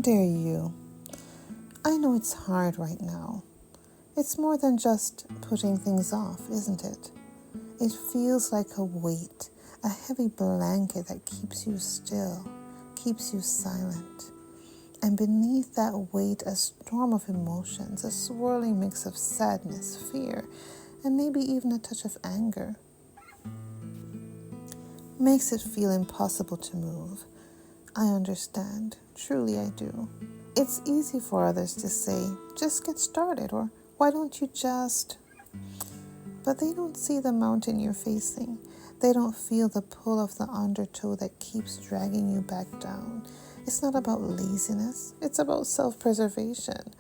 Dear you, I know it's hard right now. It's more than just putting things off, isn't it? It feels like a weight, a heavy blanket that keeps you still, keeps you silent. And beneath that weight, a storm of emotions, a swirling mix of sadness, fear, and maybe even a touch of anger. Makes it feel impossible to move. I understand. Truly I do. It's easy for others to say, just get started, or why don't you just... But they don't see the mountain you're facing. They don't feel the pull of the undertow that keeps dragging you back down. It's not about laziness. It's about self-preservation.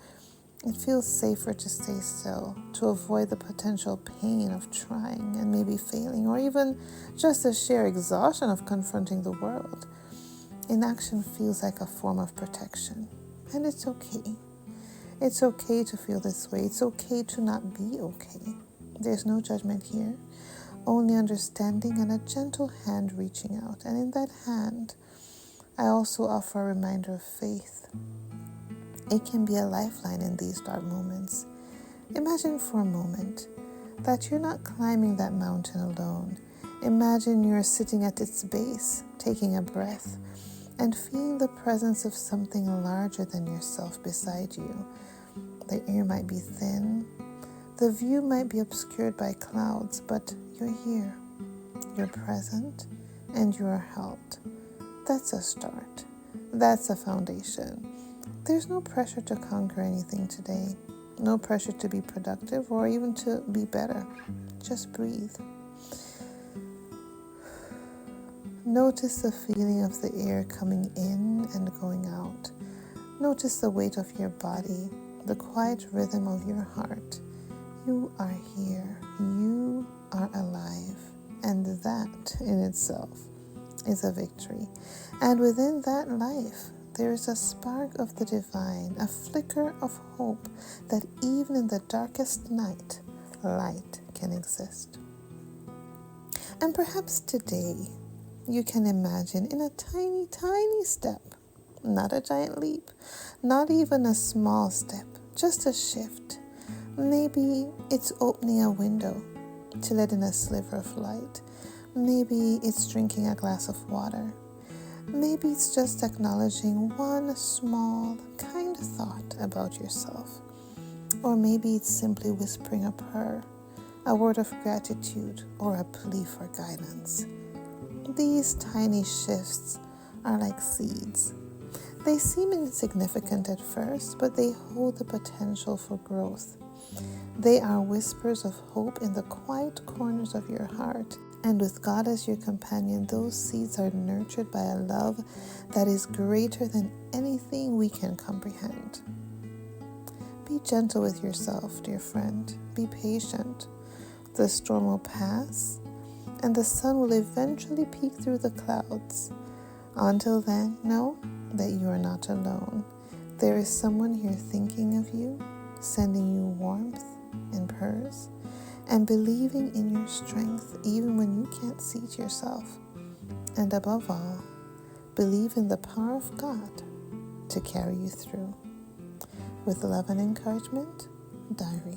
It feels safer to stay still, to avoid the potential pain of trying and maybe failing, or even just the sheer exhaustion of confronting the world. Inaction feels like a form of protection, and it's okay. It's okay to feel this way. It's okay to not be okay. There's no judgment here, only understanding and a gentle hand reaching out. And in that hand, I also offer a reminder of faith. It can be a lifeline in these dark moments. Imagine for a moment that you're not climbing that mountain alone. Imagine you're sitting at its base, taking a breath, and feeling the presence of something larger than yourself beside you. The air might be thin, the view might be obscured by clouds, but you're here, you're present, and you are held. That's a start. That's a foundation. There's no pressure to conquer anything today, no pressure to be productive or even to be better. Just breathe. Notice the feeling of the air coming in and going out. Notice the weight of your body, the quiet rhythm of your heart. You are here. You are alive. And that in itself is a victory. And within that life, there is a spark of the divine, a flicker of hope that even in the darkest night, light can exist. And perhaps today, you can imagine in a tiny, tiny step, not a giant leap, not even a small step, just a shift. Maybe it's opening a window to let in a sliver of light. Maybe it's drinking a glass of water. Maybe it's just acknowledging one small, kind thought about yourself. Or maybe it's simply whispering a prayer, a word of gratitude, or a plea for guidance. These tiny shifts are like seeds. They seem insignificant at first, but they hold the potential for growth. They are whispers of hope in the quiet corners of your heart. And with God as your companion, those seeds are nurtured by a love that is greater than anything we can comprehend. Be gentle with yourself, dear friend. Be patient. The storm will pass, and the sun will eventually peek through the clouds. Until then, know that you are not alone. There is someone here thinking of you, sending you warmth and prayers, and believing in your strength even when you can't see it yourself. And above all, believe in the power of God to carry you through. With love and encouragement, Diary.